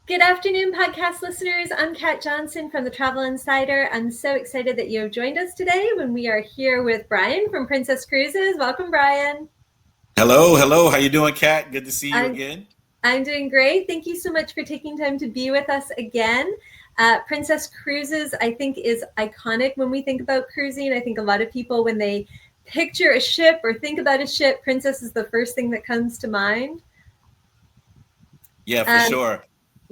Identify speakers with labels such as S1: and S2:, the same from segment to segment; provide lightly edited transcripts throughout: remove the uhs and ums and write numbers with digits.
S1: Good afternoon, podcast listeners. I'm Kat Johnson from the Travel Insider. I'm so excited that you have joined us today when we are here with Brian from Princess Cruises. Welcome, Brian.
S2: Hello. How you doing, Kat? Good to see you
S1: I'm,
S2: again.
S1: I'm doing great. Thank you so much for taking time to be with us again. Princess Cruises, I think, is iconic when we think about cruising. I think a lot of people, when they picture a ship or think about a ship, Princess is the first thing that comes to mind.
S2: Yeah, for
S1: Um,
S2: sure.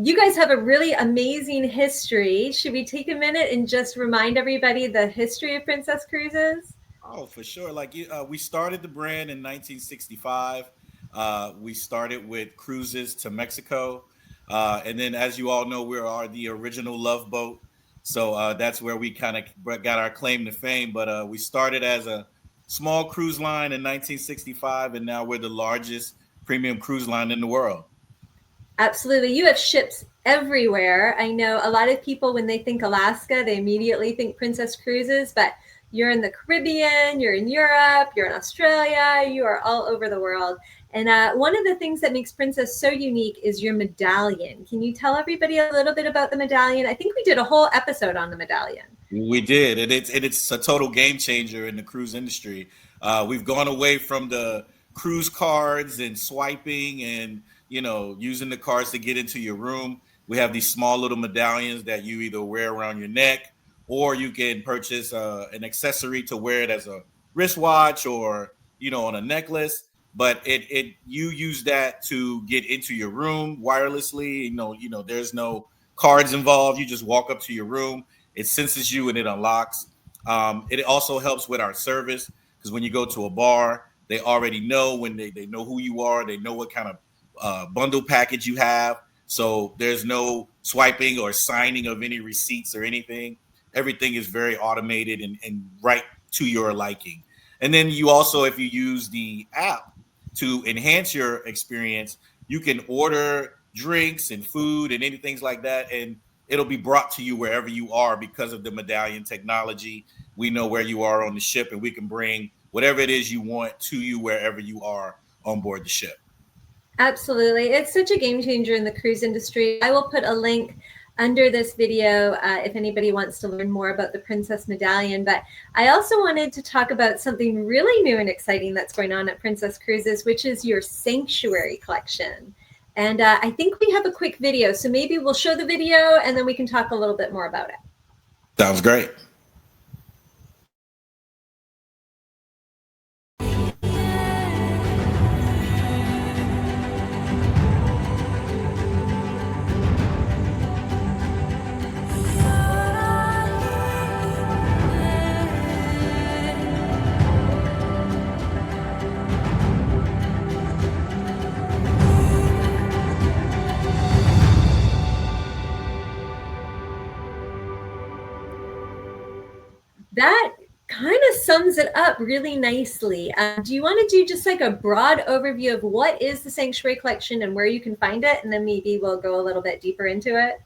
S1: You guys have a really amazing history. Should we take a minute and just remind everybody the history of Princess Cruises?
S2: Oh, for sure. We started the brand in 1965. We started with cruises to Mexico, and then, as you all know, we are the original love boat. So that's where we kind of got our claim to fame. But we started as a small cruise line in 1965, and now we're the largest premium cruise line in the world.
S1: Absolutely. You have ships everywhere. I know a lot of people, when they think Alaska, they immediately think Princess Cruises, but you're in the Caribbean, you're in Europe, you're in Australia, you are all over the world. And one of the things that makes Princess so unique is your medallion. Can you tell everybody a little bit about the medallion? I think we did a whole episode on the medallion.
S2: We did, and it's a total game changer in the cruise industry. We've gone away from the cruise cards and swiping and using the cards to get into your room. We have these small little medallions that you either wear around your neck, or you can purchase an accessory to wear it as a wristwatch or on a necklace. But it you use that to get into your room wirelessly. There's no cards involved. You just walk up to your room, it senses you and it unlocks. It also helps with our service because when you go to a bar, they already know they know who you are. They know what kind of bundle package you have. So there's no swiping or signing of any receipts or anything. Everything is very automated and right to your liking. And then you also, if you use the app to enhance your experience, you can order drinks and food and anything like that. And it'll be brought to you wherever you are because of the medallion technology. We know where you are on the ship, and we can bring whatever it is you want to you wherever you are on board the ship.
S1: Absolutely. It's such a game changer in the cruise industry. I will put a link under this video if anybody wants to learn more about the Princess Medallion. But I also wanted to talk about something really new and exciting that's going on at Princess Cruises, which is your Sanctuary collection. And I think we have a quick video. So maybe we'll show the video and then we can talk a little bit more about it.
S2: Sounds great.
S1: That kind of sums it up really nicely. Do you want to do just like a broad overview of what is the Sanctuary Collection and where you can find it? And then maybe we'll go a little bit deeper into it.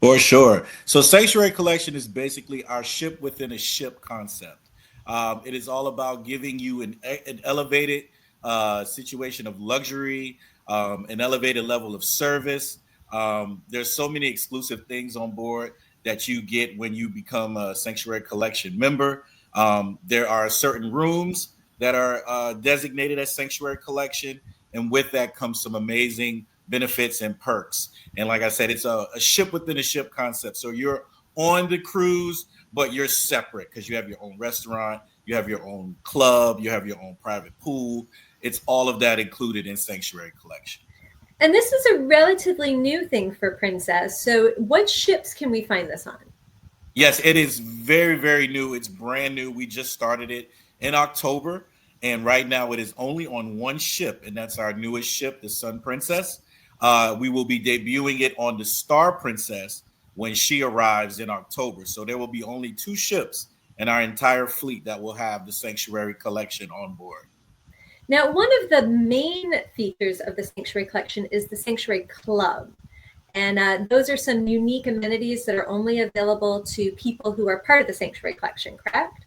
S2: For sure. So, Sanctuary Collection is basically our ship within a ship concept. It is all about giving you an elevated situation of luxury, an elevated level of service. There's so many exclusive things on board that you get when you become a Sanctuary Collection member. There are certain rooms that are designated as Sanctuary Collection, and with that comes some amazing benefits and perks. And like I said, it's a ship within a ship concept. So you're on the cruise, but you're separate because you have your own restaurant, you have your own club, you have your own private pool. It's all of that included in Sanctuary Collection.
S1: And this is a relatively new thing for Princess. So what ships can we find this on?
S2: Yes, it is very, very new. It's brand new. We just started it in October. And right now it is only on one ship, and that's our newest ship, the Sun Princess. We will be debuting it on the Star Princess when she arrives in October. So there will be only two ships in our entire fleet that will have the Sanctuary Collection on board.
S1: Now, one of the main features of the Sanctuary Collection is the Sanctuary Club. And those are some unique amenities that are only available to people who are part of the Sanctuary Collection, correct?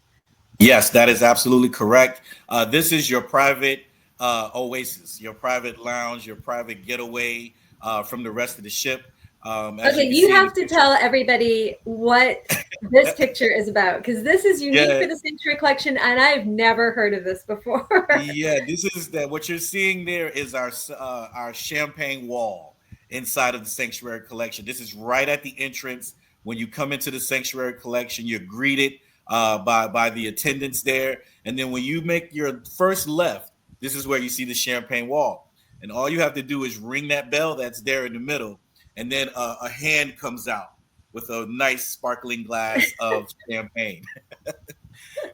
S2: Yes, that is absolutely correct. This is your private oasis, your private lounge, your private getaway from the rest of the ship. As
S1: Okay,
S2: you can
S1: you
S2: see in the
S1: have to
S2: picture.
S1: tell everybody what this picture is about because this is unique
S2: Yeah,
S1: for the Sanctuary Collection, and I've never heard of this before.
S2: yeah. This is that. What you're seeing there is our champagne wall inside of the Sanctuary Collection. This is right at the entrance. When you come into the Sanctuary Collection, you're greeted by the attendants there, and then when you make your first left, this is where you see the champagne wall. And all you have to do is ring that bell that's there in the middle, and then a hand comes out with a nice sparkling glass of champagne.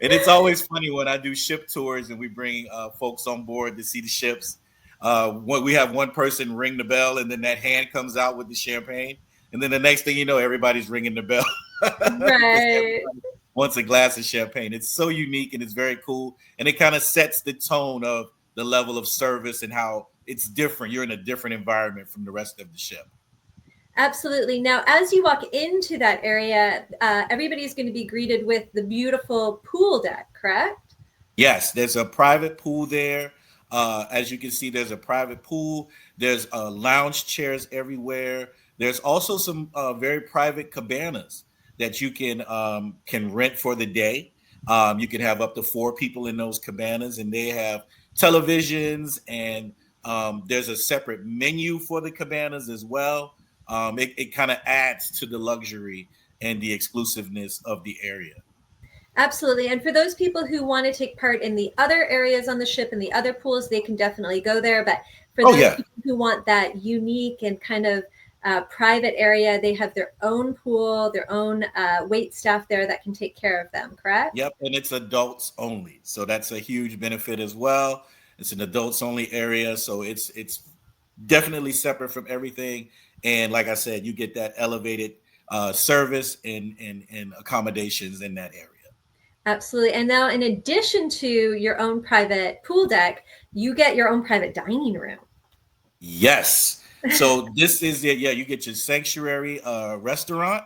S2: And it's always funny when I do ship tours and we bring folks on board to see the ships. When we have one person ring the bell and then that hand comes out with the champagne, and then the next thing you know, everybody's ringing the bell because
S1: Right.
S2: everybody wants a glass of champagne. It's so unique and it's very cool, and it kind of sets the tone of the level of service and how it's different. You're in a different environment from the rest of the ship.
S1: Absolutely. Now, as you walk into that area, everybody's going to be greeted with the beautiful pool deck, correct?
S2: Yes, there's a private pool there. As you can see, there's a private pool. There's lounge chairs everywhere. There's also some very private cabanas that you can rent for the day. You can have up to 4 people in those cabanas, and they have televisions, and there's a separate menu for the cabanas as well. It kind of adds to the luxury and the exclusiveness of the area.
S1: Absolutely. And for those people who want to take part in the other areas on the ship and the other pools, they can definitely go there. But for
S2: Oh
S1: those
S2: yeah.
S1: people who want that unique and kind of private area, they have their own pool, their own wait staff there that can take care of them, correct?
S2: Yep, and it's adults only. So that's a huge benefit as well. It's an adults only area, so it's definitely separate from everything. And like I said, you get that elevated service and accommodations in that area.
S1: Absolutely. And now, in addition to your own private pool deck, you get your own private dining room.
S2: Yes. So this is it. Yeah, you get your sanctuary restaurant.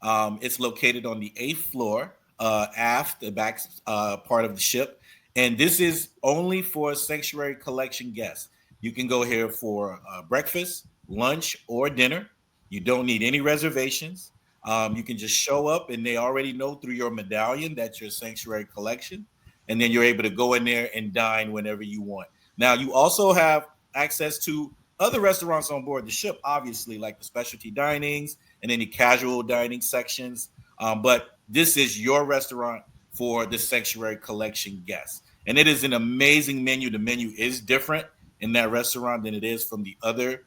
S2: It's located on the 8th floor, aft, the back part of the ship. And this is only for sanctuary collection guests. You can go here for breakfast, lunch, or dinner. You don't need any reservations. You can just show up, and they already know through your medallion that you're sanctuary collection. And then you're able to go in there and dine whenever you want. Now, you also have access to other restaurants on board the ship, obviously, like the specialty dinings and any casual dining sections. But this is your restaurant for the Sanctuary Collection guests. And it is an amazing menu. The menu is different in that restaurant than it is from the other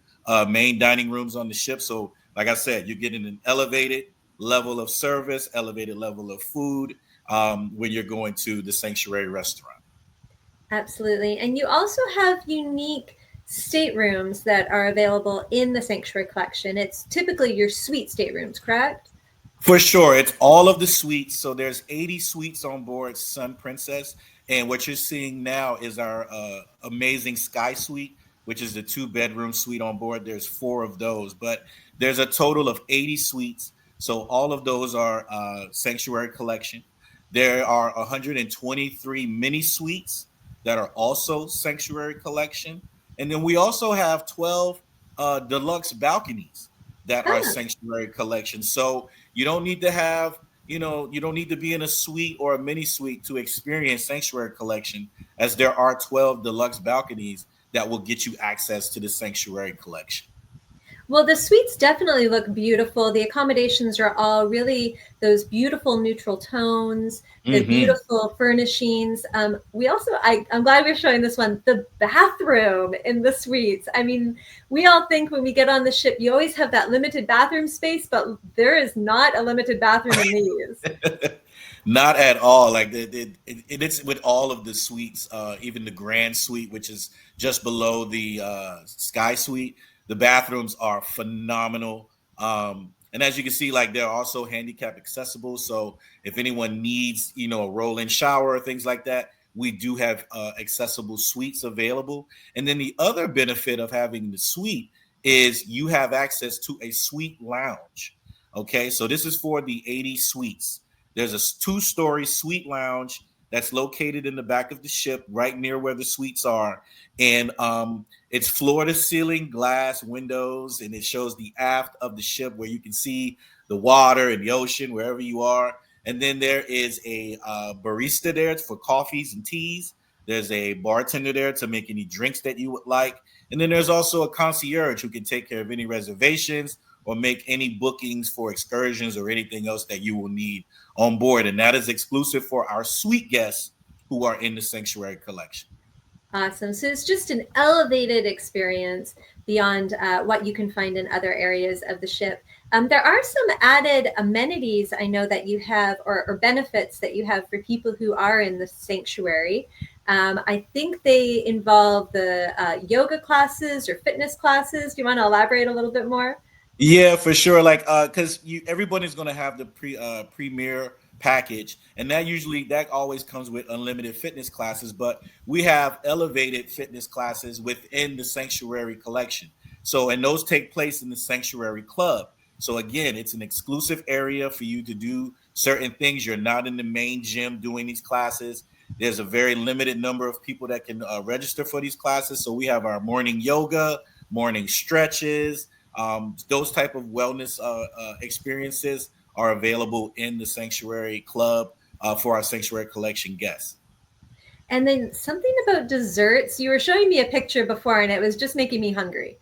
S2: main dining rooms on the ship. So, like I said, you're getting an elevated level of service, elevated level of food when you're going to the Sanctuary restaurant.
S1: Absolutely. And you also have unique staterooms that are available in the Sanctuary Collection. It's typically your suite staterooms, correct?
S2: For sure. It's all of the suites. So there's 80 suites on board Sun Princess. And what you're seeing now is our amazing Sky Suite, which is the 2 bedroom suite on board. There's 4 of those, but there's a total of 80 suites. So all of those are Sanctuary Collection. There are 123 mini suites that are also Sanctuary Collection. And then we also have 12 deluxe balconies that are
S1: Ah,
S2: Sanctuary Collection. So you don't need to have, you don't need to be in a suite or a mini suite to experience Sanctuary Collection, as there are 12 deluxe balconies that will get you access to the Sanctuary Collection.
S1: well, the suites definitely look beautiful. The accommodations are all really those beautiful neutral tones, the
S2: Hmm.
S1: beautiful furnishings. We also, I'm glad we're showing this one, the bathroom in the suites. I mean, we all think when we get on the ship, you always have that limited bathroom space, but there is not a limited bathroom in these.
S2: Not at all. Like it's with all of the suites, even the Grand Suite, which is just below the Sky Suite. The bathrooms are phenomenal. And as you can see, like they're also handicap accessible. So if anyone needs, a roll-in shower or things like that, we do have accessible suites available. And then the other benefit of having the suite is you have access to a suite lounge. Okay, so this is for the 80 suites. There's a 2-story suite lounge that's located in the back of the ship, right near where the suites are, and It's floor to ceiling glass windows, and it shows the aft of the ship where you can see the water and the ocean wherever you are. And then there is a barista there for coffees and teas. There's a bartender there to make any drinks that you would like. And then there's also a concierge who can take care of any reservations or make any bookings for excursions or anything else that you will need on board. And that is exclusive for our suite guests who are in the Sanctuary Collection.
S1: Awesome. So it's just an elevated experience beyond what you can find in other areas of the ship. There are some added amenities I know that you have, or benefits that you have for people who are in the sanctuary. I think they involve the yoga classes or fitness classes. Do you want to elaborate a little bit more?
S2: Yeah, for sure. Like, because you everyone is gonna have the premier package, and that always comes with unlimited fitness classes. But we have elevated fitness classes within the Sanctuary Collection. So, and those take place in the Sanctuary Club. So again, it's an exclusive area for you to do certain things. You're not in the main gym doing these classes. There's a very limited number of people that can register for these classes. So we have our morning yoga, morning stretches, those type of wellness experiences are available in the Sanctuary Club for our Sanctuary Collection guests.
S1: And then something about desserts. You were showing me a picture before, and it was just making me hungry.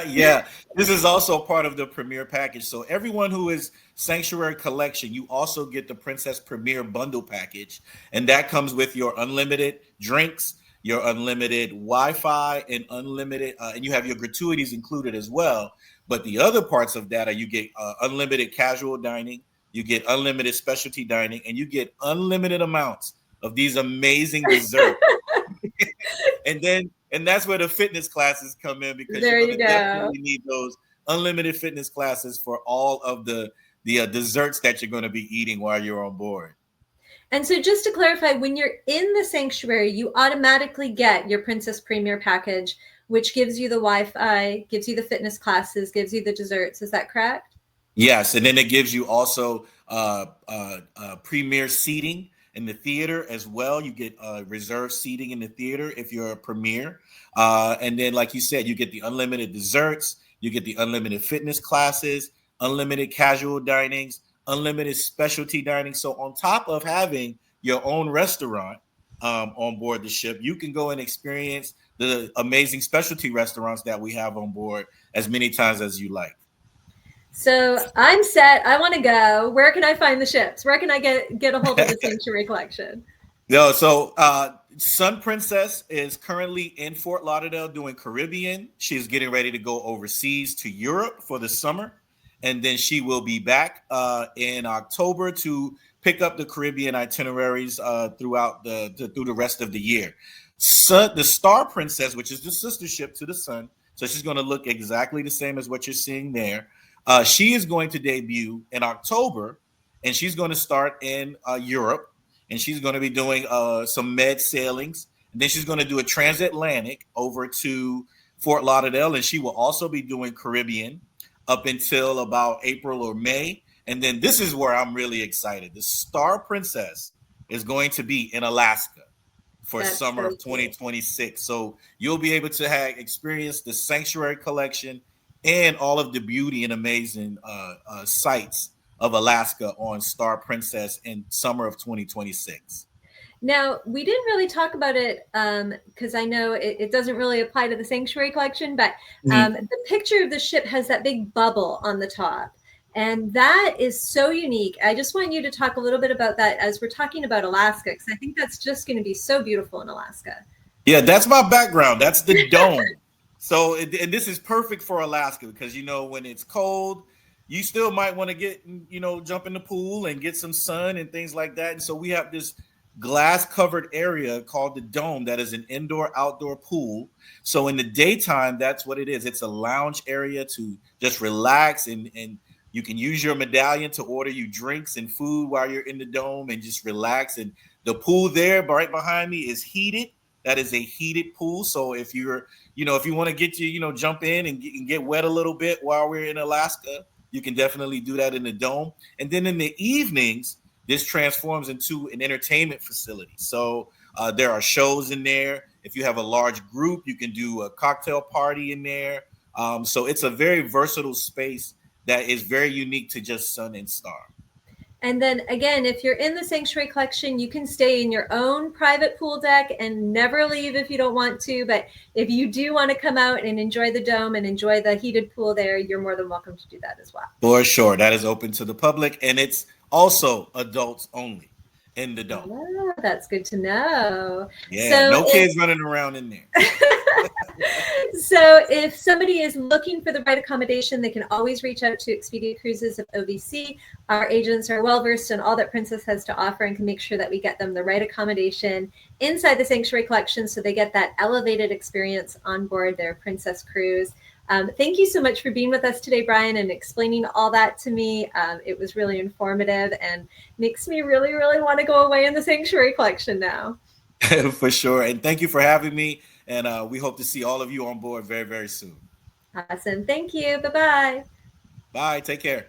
S2: Yeah, this is also part of the Premier package. So everyone who is Sanctuary Collection, you also get the Princess Premier bundle package, and that comes with your unlimited drinks, your unlimited Wi-Fi, and and you have your gratuities included as well. But the other parts of that are you get unlimited casual dining, you get unlimited specialty dining, and you get unlimited amounts of these amazing desserts. And that's where the fitness classes come in, because
S1: There
S2: you're going
S1: you
S2: to
S1: go.
S2: definitely need those unlimited fitness classes for all of the desserts that you're going to be eating while you're on board.
S1: And so, just to clarify, when you're in the sanctuary, you automatically get your Princess Premier package, which gives you the Wi Fi, gives you the fitness classes, gives you the desserts. Is that correct?
S2: Yes, and then it gives you also premier seating in the theater as well. You get reserved seating in the theater if you're a premier, and then, like you said, you get the unlimited desserts, you get the unlimited fitness classes, unlimited casual dinings, unlimited specialty dining. So on top of having your own restaurant on board the ship, you can go and experience the amazing specialty restaurants that we have on board as many times as you like.
S1: So I'm set. I want to go. Where can I find the ships? Where can I get a hold of the Sanctuary Collection?
S2: No, so Sun Princess is currently in Fort Lauderdale doing Caribbean. She's getting ready to go overseas to Europe for the summer, and then she will be back in October to pick up the Caribbean itineraries through the rest of the year. So the Star Princess, which is the sister ship to the Sun, so she's going to look exactly the same as what you're seeing there. She is going to debut in October, and she's going to start in Europe, and she's going to be doing some med sailings. And then she's going to do a transatlantic over to Fort Lauderdale, and she will also be doing Caribbean up until about April or May. And then this is where I'm really excited. The Star Princess is going to be in Alaska for
S1: That's
S2: summer
S1: so
S2: of
S1: cool.
S2: 2026. So you'll be able to experience the Sanctuary Collection and all of the beauty and amazing sights of Alaska on Star Princess in summer of 2026.
S1: Now, we didn't really talk about it because I know it doesn't really apply to the Sanctuary Collection, but
S2: Mhm.
S1: the picture of the ship has that big bubble on the top. And that is so unique. I just want you to talk a little bit about that as we're talking about Alaska, because I think that's just going to be so beautiful in Alaska.
S2: Yeah, that's my background. That's the dome. So, and this is perfect for Alaska because when it's cold, you still might want to get jump in the pool and get some sun and things like that. And so we have this glass covered area called the dome that is an indoor outdoor pool. So in the daytime, that's what it is. It's a lounge area to just relax, and you can use your medallion to order you drinks and food while you're in the dome and just relax. And the pool there right behind me is heated. That is a heated pool. So if you want to jump in and get wet a little bit while we're in Alaska, you can definitely do that in the dome. And then in the evenings, this transforms into an entertainment facility. So there are shows in there. If you have a large group, you can do a cocktail party in there. So it's a very versatile space that is very unique to just Sun and Star.
S1: And then again, if you're in the Sanctuary Collection, you can stay in your own private pool deck and never leave if you don't want to. But if you do want to come out and enjoy the dome and enjoy the heated pool there, you're more than welcome to do that as well.
S2: For sure. That is open to the public, and it's also adults only in the dome.
S1: Oh, that's good to know.
S2: Yeah, no kids running around in there.
S1: So if somebody is looking for the right accommodation, they can always reach out to Expedia Cruises of OVC. Our agents are well versed in all that Princess has to offer and can make sure that we get them the right accommodation inside the Sanctuary Collection so they get that elevated experience on board their Princess cruise. Thank you so much for being with us today, Brian, and explaining all that to me. It was really informative and makes me really, really want to go away in the Sanctuary Collection now.
S2: For sure. And thank you for having me. And we hope to see all of you on board very, very soon.
S1: Awesome. Thank you. Bye-bye.
S2: Bye. Take care.